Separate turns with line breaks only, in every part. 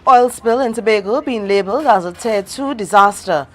Oil spill in Tobago being labelled as a Tier 2 disaster.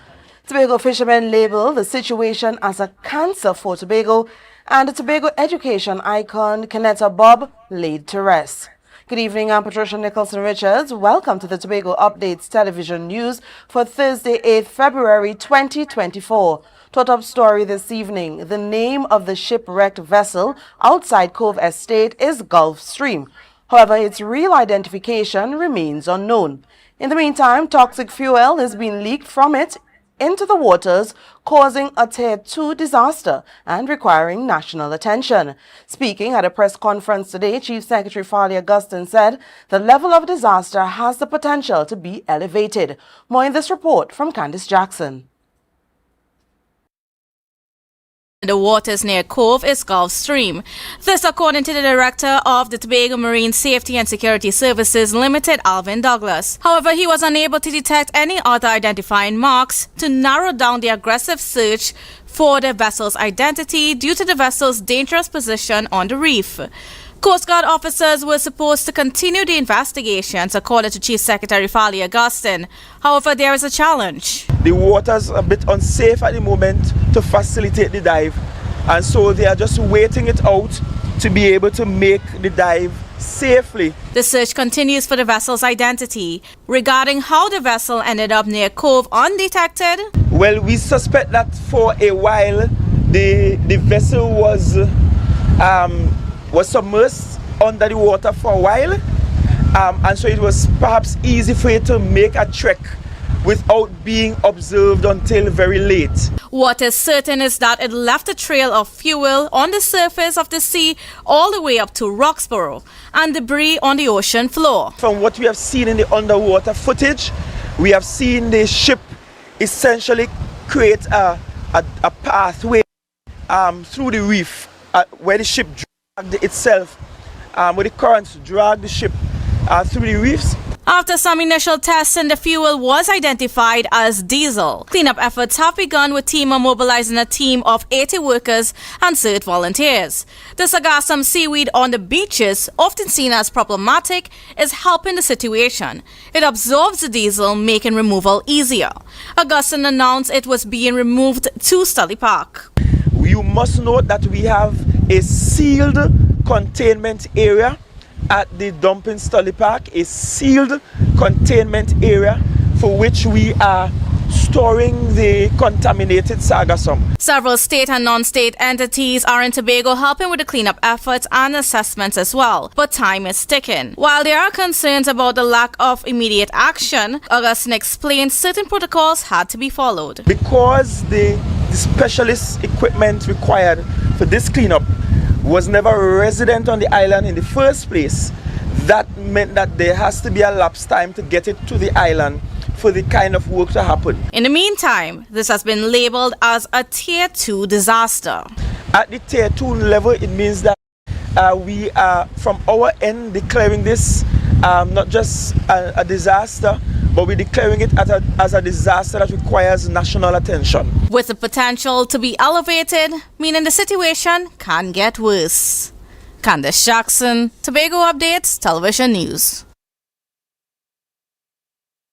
Tobago fishermen label the situation as a cancer for Tobago, and the Tobago education icon Keneta Bob laid to rest. Good evening, I'm Patricia Nicholson-Richards. Welcome to the Tobago Updates Television News for Thursday, 8th February 2024. Top story this evening. The name of the shipwrecked vessel outside Cove Estate is Gulf Stream. However, its real identification remains unknown. In the meantime, toxic fuel is being leaked from it into the waters, causing a Tier 2 disaster and requiring national attention. Speaking at a press conference today, Chief Secretary Farley Augustine said the level of disaster has the potential to be elevated. More in this report from Candice Jackson.
The waters near Cove is Gulf Stream. This according to the Director of the Tobago Marine Safety and Security Services Limited, Alvin Douglas. However, he was unable to detect any other identifying marks to narrow down the aggressive search for the vessel's identity due to the vessel's dangerous position on the reef. Coast Guard officers were supposed to continue the investigations, according to Chief Secretary Farley Augustine. However, there is a challenge.
The water's a bit unsafe at the moment to facilitate the dive, and so they are just waiting it out to be able to make the dive safely.
The search continues for the vessel's identity. Regarding how the vessel ended up near Cove undetected,
well, we suspect that for a while the vessel was submersed under the water for a while, and so it was perhaps easy for it to make a trek without being observed until very late.
What is certain is that it left a trail of fuel on the surface of the sea all the way up to Roxborough and debris on the ocean floor.
From what we have seen in the underwater footage, we have seen the ship essentially create a pathway through the reef where the ship dragged itself, where the currents dragged the ship through the reefs.
After some initial testing, the fuel was identified as diesel. Cleanup efforts have begun, with TEMA mobilizing a team of 80 workers and search volunteers. The sargassum seaweed on the beaches, often seen as problematic, is helping the situation. It absorbs the diesel, making removal easier. Augustine announced it was being removed to Stolly Park.
You must note that we have a sealed containment area at the dumping Stolly Park, a sealed containment area for which we are storing the contaminated sargassum.
Several state and non-state entities are in Tobago helping with the cleanup efforts and assessments as well, but time is ticking. While there are concerns about the lack of immediate action, Augustine explained certain protocols had to be followed.
Because the specialist equipment required for this cleanup was never resident on the island in the first place, that meant that there has to be a lapse time to get it to the island for the kind of work to happen.
In the meantime, this has been labeled as a Tier 2 disaster.
At the Tier 2 level, it means that we are, from our end, declaring this not just a disaster, but we're declaring it as a disaster that requires national attention.
With the potential to be elevated, meaning the situation can get worse. Candice Jackson, Tobago Updates Television News.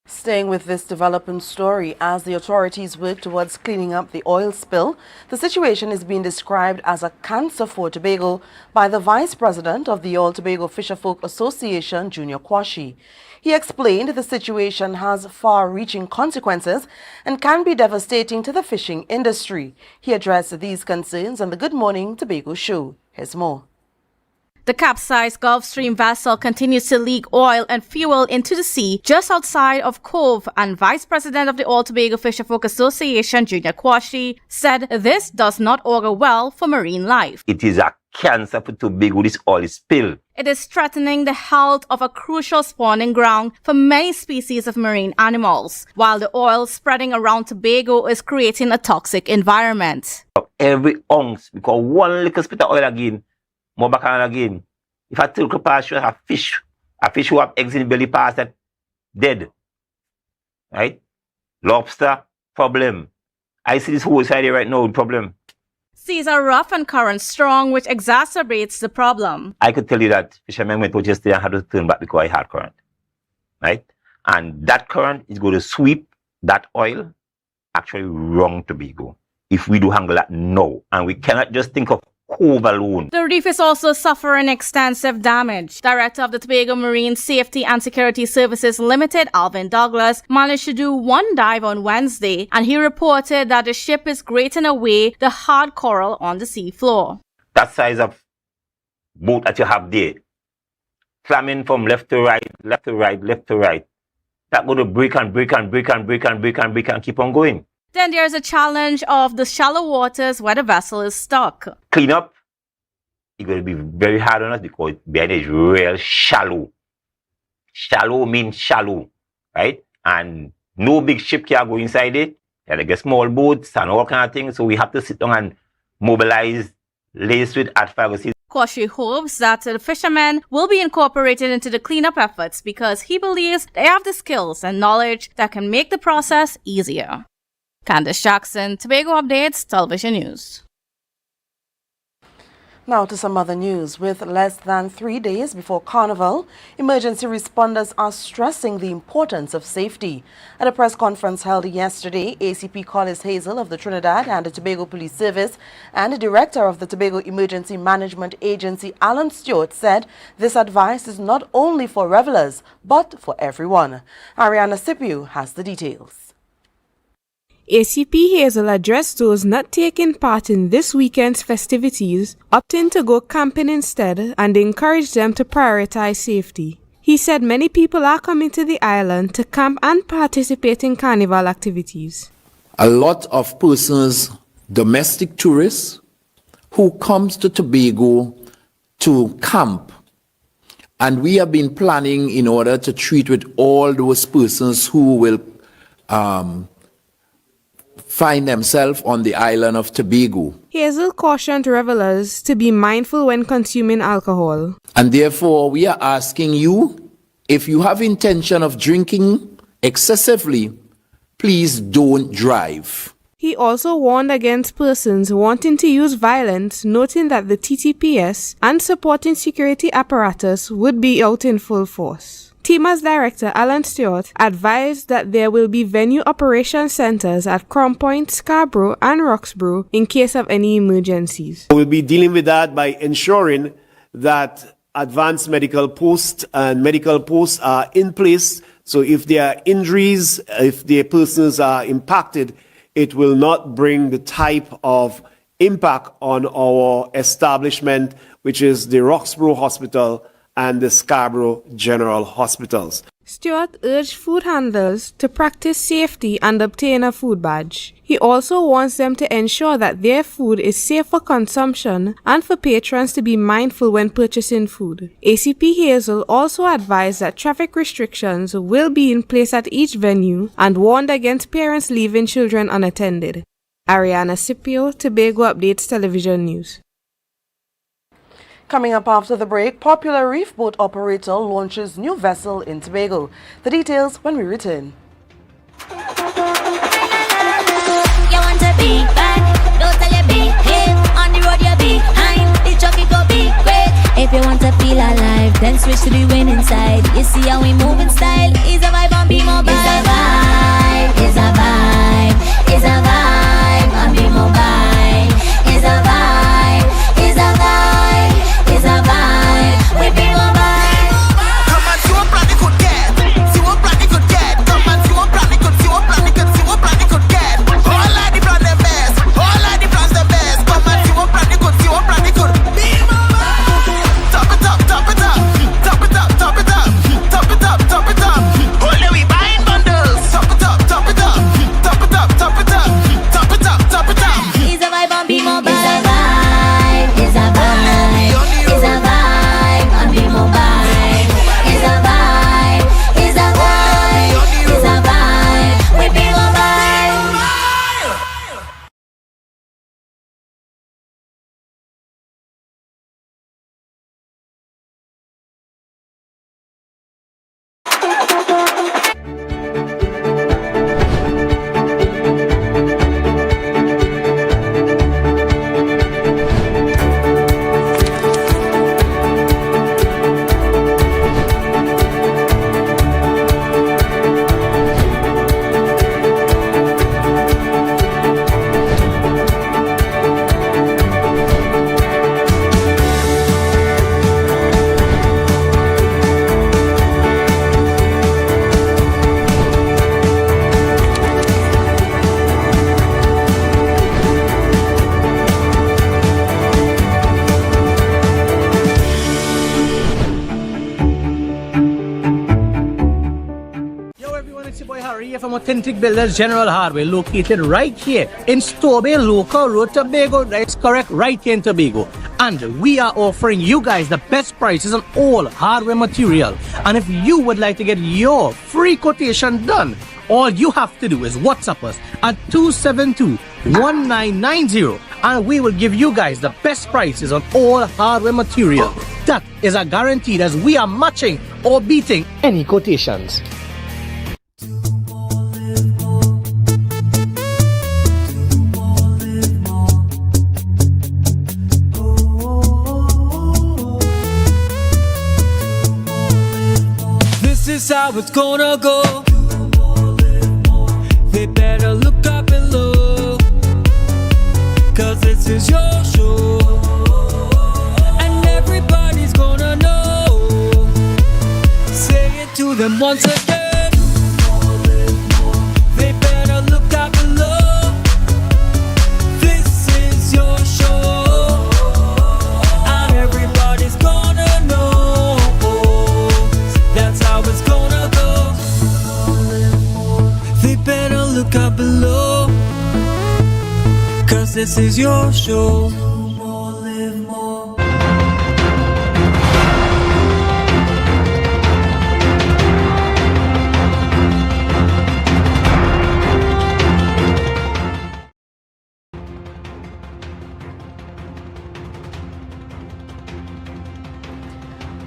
Staying with this developing story, as the authorities work towards cleaning up the oil spill, the situation is being described as a cancer for Tobago by the Vice President of the All Tobago Fisherfolk Association, Junior Kwashi. He explained the situation has far-reaching consequences and can be devastating to the fishing industry. He addressed these concerns on the Good Morning Tobago show. Here's more.
The capsized Gulf Stream vessel continues to leak oil and fuel into the sea just outside of Cove, and Vice President of the All Tobago Fisherfolk Association, Junior Kwashi, said this does not augur well for marine life.
It is a cancer for Tobago, this oil spill.
It is threatening the health of a crucial spawning ground for many species of marine animals, while the oil spreading around Tobago is creating a toxic environment.
Every ounce, because one little spit of oil again, more back on again. If I take a pass, a fish who have eggs in the belly pass that dead. Right? Lobster, problem. I see this whole side here right now, problem.
Seas are rough and currents strong, which exacerbates the problem.
I could tell you that fishermen went out yesterday and had to turn back because I had current. Right? And that current is going to sweep that oil actually wrong Tobago if we do handle that now. And we cannot just think of Cove alone.
The reef is also suffering extensive damage. Director of the Tobago Marine Safety and Security Services Limited, Alvin Douglas, managed to do one dive on Wednesday, and he reported that the ship is grating away the hard coral on the seafloor.
That size of boat that you have there, slamming from left to right, left to right, left to right, that going to break and break and break and break and break and break and keep on going.
Then there's a challenge of the shallow waters where the vessel is stuck.
Clean up, it's going to be very hard on us because behind is real shallow. Shallow means shallow, right? And no big ship can go inside it. There are like small boats and all kind of things. So we have to sit down and mobilize laced with advertisements.
Koshi hopes that the fishermen will be incorporated into the cleanup efforts because he believes they have the skills and knowledge that can make the process easier. Candice Jackson, Tobago Updates, Television News.
Now to some other news. With less than 3 days before Carnival, emergency responders are stressing the importance of safety. At a press conference held yesterday, ACP Collis Hazel of the Trinidad and the Tobago Police Service and the Director of the Tobago Emergency Management Agency, Alan Stewart, said this advice is not only for revelers, but for everyone. Ariana Scipio has the details.
ACP Hazel addressed those not taking part in this weekend's festivities, opting to go camping instead, and encouraged them to prioritize safety. He said many people are coming to the island to camp and participate in carnival activities.
A lot of persons, domestic tourists, who comes to Tobago to camp. And we have been planning in order to treat with all those persons who will find themselves on the island of Tobago.
Hazel cautioned revelers to be mindful when consuming alcohol.
And therefore, we are asking you, if you have intention of drinking excessively, please don't drive.
He also warned against persons wanting to use violence, noting that the TTPS and supporting security apparatus would be out in full force. TIMA's director, Alan Stewart, advised that there will be venue operation centers at Crown Point, Scarborough, and Roxborough in case of any emergencies.
We'll be dealing with that by ensuring that advanced medical posts and medical posts are in place. So if there are injuries, if the persons are impacted, it will not bring the type of impact on our establishment, which is the Roxborough Hospital and the Scarborough General Hospitals.
Stewart urged food handlers to practice safety and obtain a food badge. He also wants them to ensure that their food is safe for consumption and for patrons to be mindful when purchasing food. ACP Hazel also advised that traffic restrictions will be in place at each venue and warned against parents leaving children unattended. Ariana Scipio, Tobago Updates Television News.
Coming up after the break, popular reef boat operator launches new vessel in Tobago. The details when we return.
You want to be back, don't tell you be here. On the road you behind, the truck it go be quick. If you want to feel alive, then switch to the winning side. You see how we move in style, is a vibe on Be Mobile. It's a vibe, it's a vibe, it's a vibe on Be Mobile. It's a vibe, it's a vibe, it's a vibe with Be Mobile.
Come and see what brand it could get. See what brand it could get. Come and see what brand it could, see what brand it could, see what brand it could get. All of the brand the best, all of the brands the best. Come and see what brand it could, see what brand it could. Be Mobile. Top it up, top it up, top it up, top it up, top it up, top it up. Only we buying.
It's your boy Harry here from Authentic Builders General Hardware, located right here in Tobago, Local Road, Tobago. That's correct, right here in Tobago. And we are offering you guys the best prices on all hardware material. And if you would like to get your free quotation done, all you have to do is WhatsApp us at 272-1990 and we will give you guys the best prices on all hardware material. That is a guarantee as we are matching or beating any quotations.
This is how it's gonna go. They better look up below, 'cause this is your show, and everybody's gonna know. Say it to them once again. They better look up below. This is your show, and everybody's gonna know. That's how it's gonna go. They better look up below, 'cause this is your show. Live more.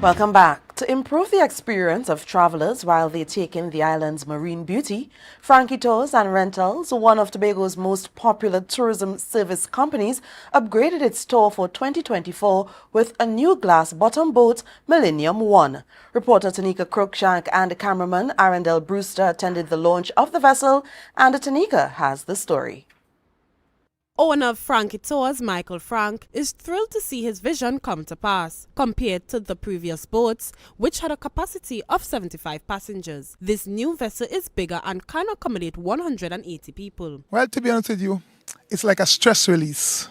Welcome back. To improve the experience of travelers while they take in the island's marine beauty, Frankie Tours and Rentals, one of Tobago's most popular tourism service companies, upgraded its tour for 2024 with a new glass-bottom boat, Millennium One. Reporter Tanika Cruikshank and cameraman Arundel Brewster attended the launch of the vessel, and Tanika has the story.
Owner of Frankie Tours, Michael Frank, is thrilled to see his vision come to pass. Compared to the previous boats, which had a capacity of 75 passengers, this new vessel is bigger and can accommodate 180 people.
Well, to be honest with you, it's like a stress release.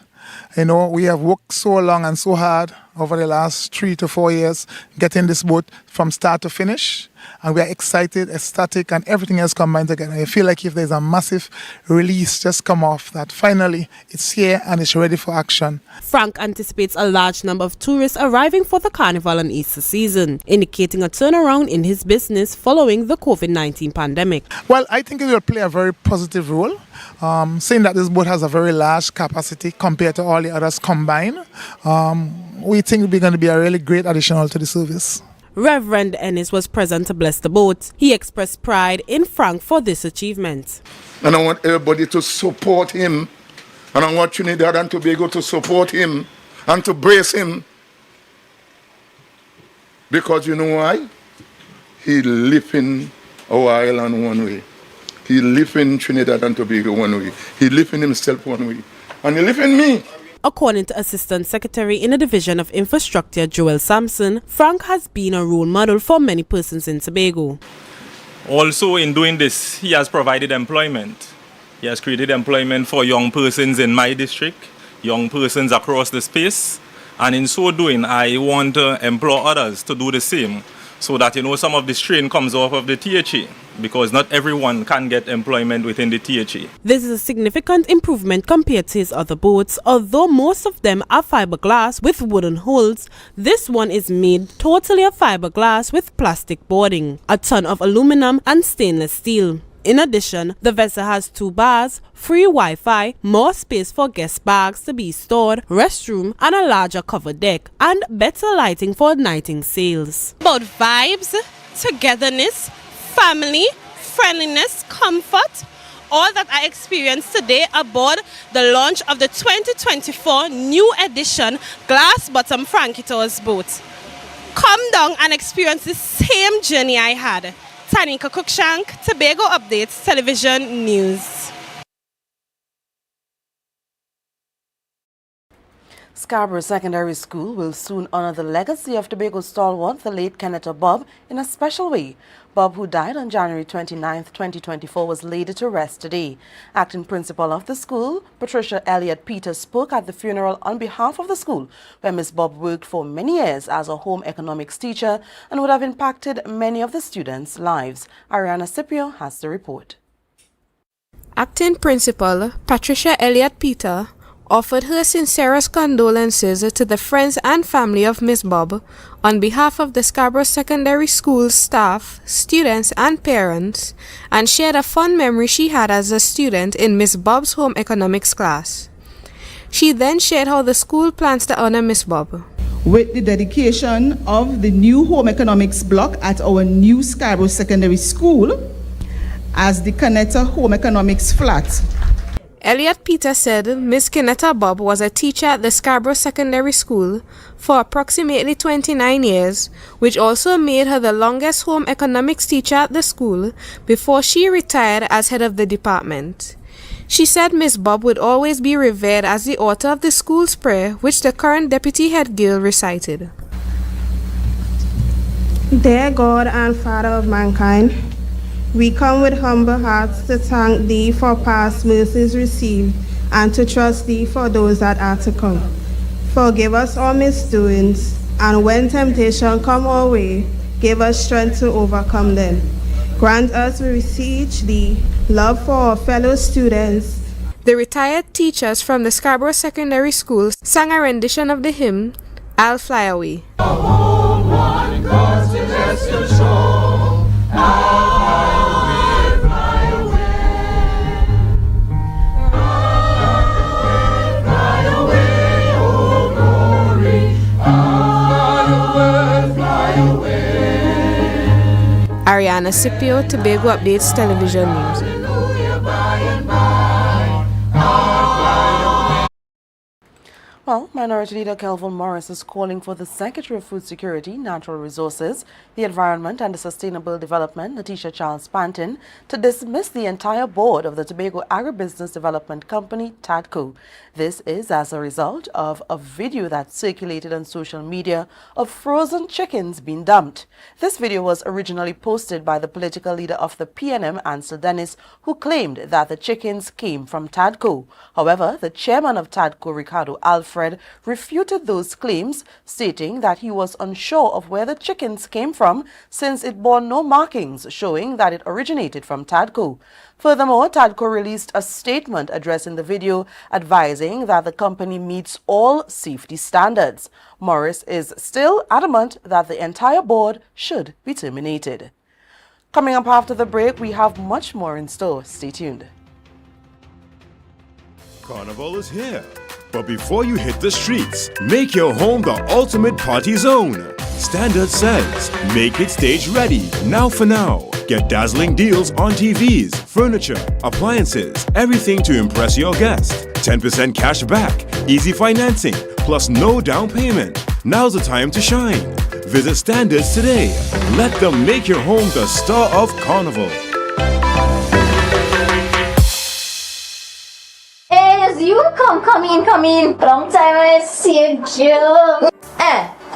You know, we have worked so long and so hard over the last 3 to 4 years getting this boat from start to finish, and we are excited, ecstatic, and everything else combined together. I feel like if there's a massive release just come off, that finally it's here and it's ready for action.
Frank anticipates a large number of tourists arriving for the Carnival and Easter season, indicating a turnaround in his business following the COVID-19 pandemic.
Well, I think it will play a very positive role, saying that this boat has a very large capacity compared to all the others combined. We think we're going to be a really great addition to the service.
Reverend Ennis was present to bless the boat. He expressed pride in Frank for this achievement.
And I want everybody to support him. And I want Trinidad and Tobago to support him and to brace him. Because you know why? He lives in our island one way. He lives in Trinidad and Tobago one way. He lives in himself one way. And he lives in me.
According to Assistant Secretary in the Division of Infrastructure, Joel Sampson, Frank has been a role model for many persons in Tobago.
Also, in doing this, he has provided employment. He has created employment for young persons in my district, young persons across the space, and in so doing, I want to implore others to do the same, so that, some of the strain comes off of the THA, because not everyone can get employment within the THA.
This is a significant improvement compared to his other boats. Although most of them are fiberglass with wooden hulls, this one is made totally of fiberglass with plastic boarding, a ton of aluminum and stainless steel. In addition, the vessel has 2 bars, free Wi-Fi, more space for guest bags to be stored, restroom, and a larger covered deck, and better lighting for nighting sails.
About vibes, togetherness, family, friendliness, comfort, all that I experienced today aboard the launch of the 2024 new edition glass bottom Frankie Tours boat. Come down and experience the same journey I had. Tanika Cruikshank, Tobago Updates Television News.
Scarborough Secondary School will soon honor the legacy of Tobago stalwart, the late Keneta Bob, in a special way. Bob, who died on January 29, 2024, was laid to rest today. Acting principal of the school, Patricia Elliott Peters, spoke at the funeral on behalf of the school, where Ms. Bob worked for many years as a home economics teacher and would have impacted many of the students' lives. Ariana Scipio has the report.
Acting Principal Patricia Elliott Peters offered her sincerest condolences to the friends and family of Miss Bob on behalf of the Scarborough Secondary School staff, students and parents, and shared a fond memory she had as a student in Miss Bob's home economics class. She then shared how the school plans to honor Miss Bob.
With the dedication of the new home economics block at our new Scarborough Secondary School as the Keneta Home Economics Flat.
Elliott Peters said Miss Keneta Bob was a teacher at the Scarborough Secondary School for approximately 29 years, which also made her the longest home economics teacher at the school before she retired as head of the department. She said Miss Bob would always be revered as the author of the school's prayer, which the current deputy head girl recited.
Dear God and Father of mankind, we come with humble hearts to thank Thee for past mercies received and to trust Thee for those that are to come. Forgive us all misdoings, and when temptation come our way, give us strength to overcome them. Grant us, we beseech Thee, love for our fellow students.
The retired teachers from the Scarborough Secondary School sang a rendition of the hymn, I'll Fly Away. Ariana Scipio, Tobago Updates Television News.
Well, Minority Leader Kelvin Morris is calling for the Secretary of Food Security, Natural Resources, the Environment and the Sustainable Development, Letitia Charles Panton, to dismiss the entire board of the Tobago Agribusiness Development Company, TADCO. This is as a result of a video that circulated on social media of frozen chickens being dumped. This video was originally posted by the political leader of the PNM, Ansel Dennis, who claimed that the chickens came from TADCO. However, the chairman of TADCO, Ricardo Alfred, refuted those claims, stating that he was unsure of where the chickens came from since it bore no markings showing that it originated from TADCO. Furthermore, TADCO released a statement addressing the video, advising that the company meets all safety standards. Morris is still adamant that the entire board should be terminated. Coming up after the break, we have much more in store. Stay tuned.
Carnival is here. But before you hit the streets, make your home the ultimate party zone. Standard says, make it stage ready, now for now. Get dazzling deals on TVs, furniture, appliances, everything to impress your guest. 10% cash back, easy financing, plus no down payment. Now's the time to shine. Visit Standards today. Let them make your home the star of Carnival.
You come in. Long time I see you.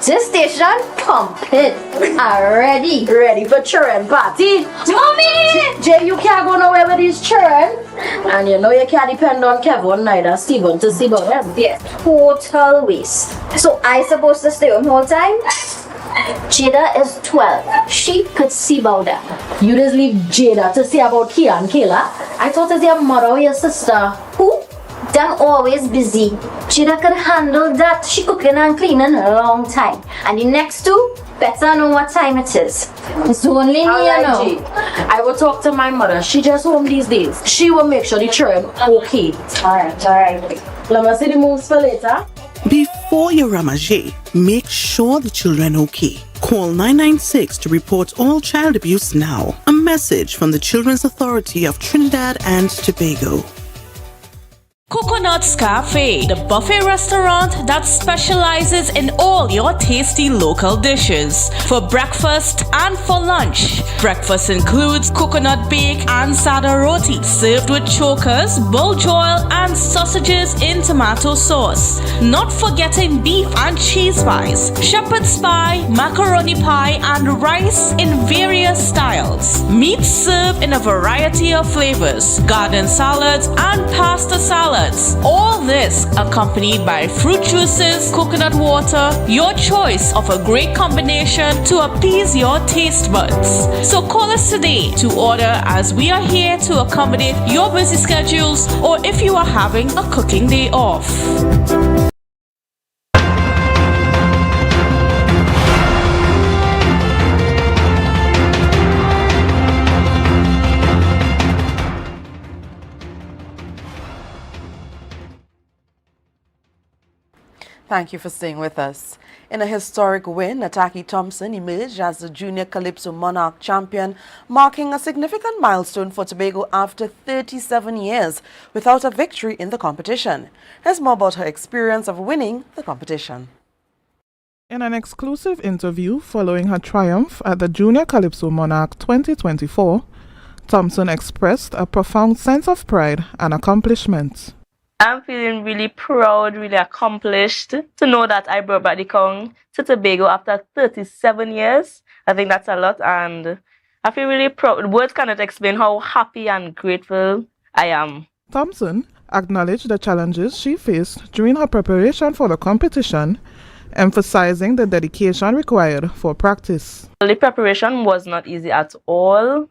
This station pumping. Ready for children party. Mommy! Jay, you can't go nowhere with these children. And you know you can't depend on Kevin neither Steven to see about them. Yes, total waste. So I supposed to stay home the whole time? Jada is 12. She could see about that. You just leave Jada to see about Kia and Kayla? I thought it's your mother or your sister. Who? Them always busy. Jada could handle that. She cooking and cleaning a long time. And the next two better know what time it is. It's only me, you know. I will talk to my mother. She just home these days. She will make sure the children okay. Alright. Let me see the moves for later.
Before you ramage, make sure the children okay. Call 996 to report all child abuse now. A message from the Children's Authority of Trinidad and Tobago.
Coconut's Cafe, the buffet restaurant that specializes in all your tasty local dishes. For breakfast and for lunch. Breakfast includes coconut bake and sada roti, served with chokers, buljoil and sausages in tomato sauce. Not forgetting beef and cheese pies, shepherd's pie, macaroni pie and rice in various styles. Meats served in a variety of flavors, garden salads and pasta salads. All this accompanied by fruit juices, coconut water, your choice of a great combination to appease your taste buds. So call us today to order, as we are here to accommodate your busy schedules or if you are having a cooking day off.
Thank you for staying with us. In a historic win, Ataki Thompson emerged as the Junior Calypso Monarch champion, marking a significant milestone for Tobago after 37 years without a victory in the competition. Here's more about her experience of winning the competition.
In an exclusive interview following her triumph at the Junior Calypso Monarch 2024, Thompson expressed a profound sense of pride and accomplishment.
I'm feeling really proud, really accomplished to know that I brought back the crown to Tobago after 37 years. I think that's a lot, and I feel really proud. Words cannot explain how happy and grateful I am.
Thompson acknowledged the challenges she faced during her preparation for the competition, emphasizing the dedication required for practice.
The preparation was not easy at all.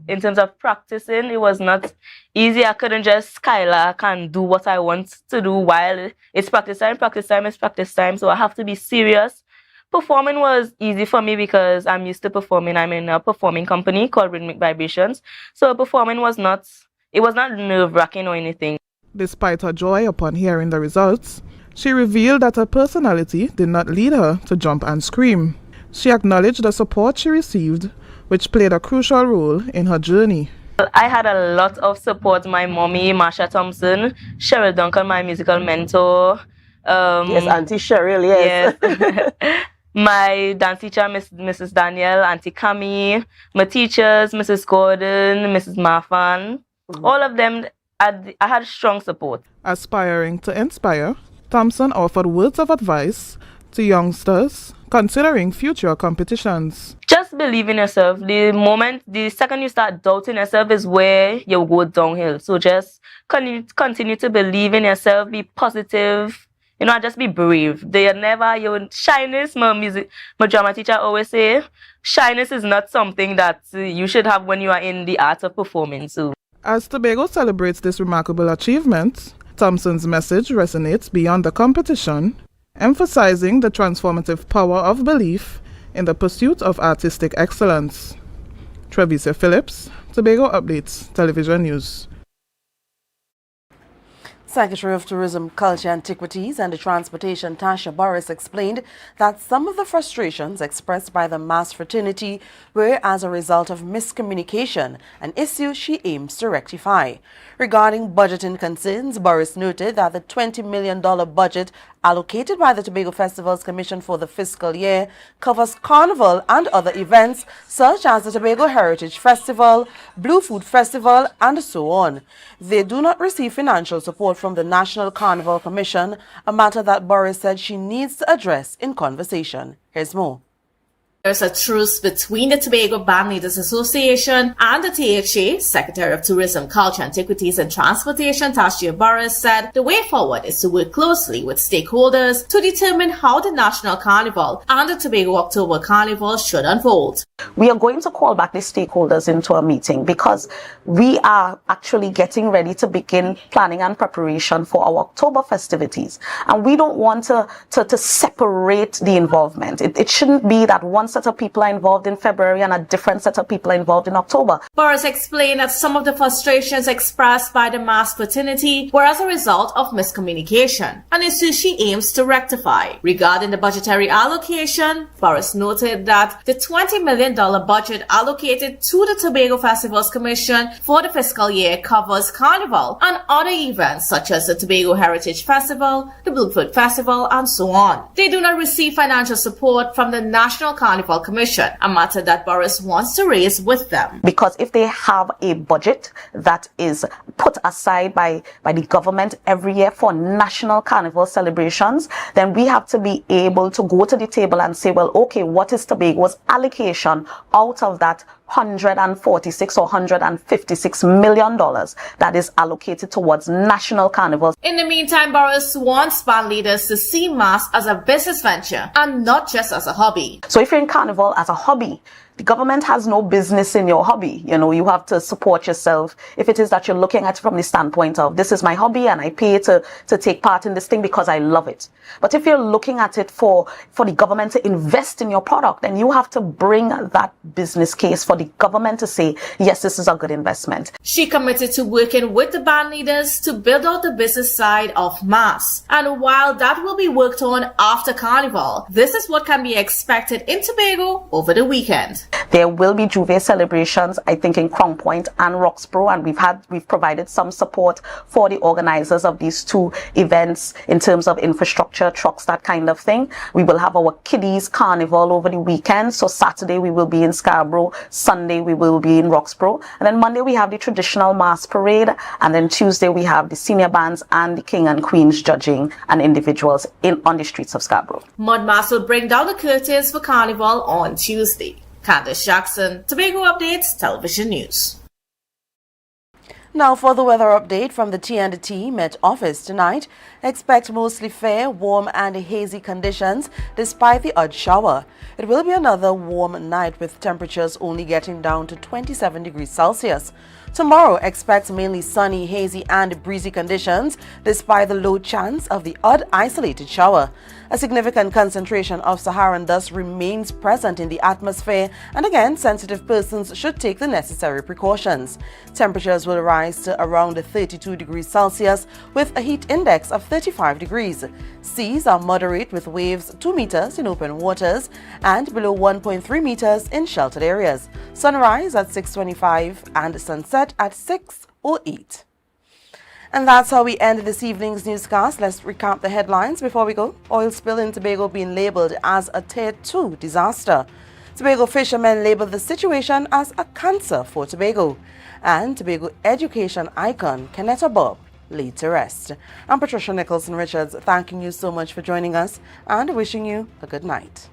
In terms of practicing, it was not easy. I couldn't just skylark and do what I want to do while it's practice time. Practice time is practice time, so I have to be serious. Performing was easy for me because I'm used to performing. I'm in a performing company called Rhythmic Vibrations, so performing was not nerve-wracking or anything.
Despite her joy upon hearing the results, she revealed that her personality did not lead her to jump and scream. She acknowledged the support she received, which played a crucial role in her journey.
I had a lot of support. My mommy, Marsha Thompson, Cheryl Duncan, my musical mentor.
Yes, Auntie Cheryl, yes.
Yes. My dance teacher, Mrs. Danielle, Auntie Cami, my teachers, Mrs. Gordon, Mrs. Marfan. All of them, I had strong support.
Aspiring to inspire, Thompson offered words of advice to youngsters considering future competitions.
Just believe in yourself. The second you start doubting yourself is where you go downhill. So just continue to believe in yourself, be positive, just be brave. They are never your shyness. My drama teacher always say, shyness is not something that you should have when you are in the art of performing. So,
as Tobago celebrates this remarkable achievement, Thompson's message resonates beyond the competition, emphasizing the transformative power of belief in the pursuit of artistic excellence. Travicia Phillips, Tobago Updates, Television News.
Secretary of Tourism, Culture, Antiquities and Transportation Tasha Boris explained that some of the frustrations expressed by the mass fraternity were as a result of miscommunication, an issue she aims to rectify. Regarding budgeting concerns, Boris noted that the $20 million budget allocated by the Tobago Festivals Commission for the fiscal year covers Carnival and other events such as the Tobago Heritage Festival, Blue Food Festival, and so on. They do not receive financial support from the National Carnival Commission, a matter that Boris said she needs to address in conversation. Here's more.
There's a truce between the Tobago Band Leaders Association and the THA. Secretary of Tourism, Culture, Antiquities and Transportation, Tasha Boris, said the way forward is to work closely with stakeholders to determine how the National Carnival and the Tobago October Carnival should unfold.
We are going to call back the stakeholders into a meeting because we are actually getting ready to begin planning and preparation for our October festivities. And we don't want to separate the involvement. It shouldn't be that one set of people are involved in February and a different set of people are involved in October.
Boris explained that some of the frustrations expressed by the mass fraternity were as a result of miscommunication, an issue she aims to rectify. Regarding the budgetary allocation, Boris noted that the $20 million budget allocated to the Tobago Festivals Commission for the fiscal year covers Carnival and other events such as the Tobago Heritage Festival, the Bluefoot Festival, and so on. They do not receive financial support from the National Carnival Commission, a matter that Boris wants to raise with them.
Because if they have a budget that is put aside by the government every year for national carnival celebrations, then we have to be able to go to the table and say, well, okay, what is Tobago's allocation out of that $146 or $156 million that is allocated towards national carnivals?
In the meantime, Boris wants band leaders to see mass as a business venture and not just as a hobby.
So if you're in carnival as a hobby, the government has no business in your hobby. You know, you have to support yourself. If it is that you're looking at it from the standpoint of, this is my hobby and I pay to take part in this thing because I love it. But if you're looking at it for the government to invest in your product, then you have to bring that business case for the government to say, yes, this is a good investment.
She committed to working with the band leaders to build out the business side of mass. And while that will be worked on after Carnival, this is what can be expected in Tobago over the weekend.
There will be Juve celebrations, I think, in Crown Point and Roxborough, and we've provided some support for the organizers of these two events in terms of infrastructure, trucks, that kind of thing. We will have our Kiddies Carnival over the weekend. So Saturday we will be in Scarborough, Sunday we will be in Roxborough, and then Monday we have the traditional mass parade, and then Tuesday we have the senior bands and the King and Queens judging and individuals on the streets of Scarborough.
Mud Mass will bring down the curtains for Carnival on Tuesday. Candace Jackson, Tobago Updates, Television News.
Now for the weather update from the T&T Met Office tonight. Expect mostly fair, warm and hazy conditions despite the odd shower. It will be another warm night with temperatures only getting down to 27 degrees Celsius. Tomorrow, expect mainly sunny, hazy and breezy conditions despite the low chance of the odd isolated shower. A significant concentration of Saharan dust remains present in the atmosphere, and again, sensitive persons should take the necessary precautions. Temperatures will rise to around 32 degrees Celsius with a heat index of 35 degrees. Seas are moderate with waves 2 meters in open waters and below 1.3 meters in sheltered areas. Sunrise at 6:25 and sunset at 6:08. And that's how we end this evening's newscast. Let's recap the headlines before we go. Oil spill in Tobago being labeled as a Tier 2 disaster. Tobago fishermen labeled the situation as a cancer for Tobago. And Tobago education icon Keneta Bob laid to rest. I'm Patricia Nicholson Richards, thanking you so much for joining us and wishing you a good night.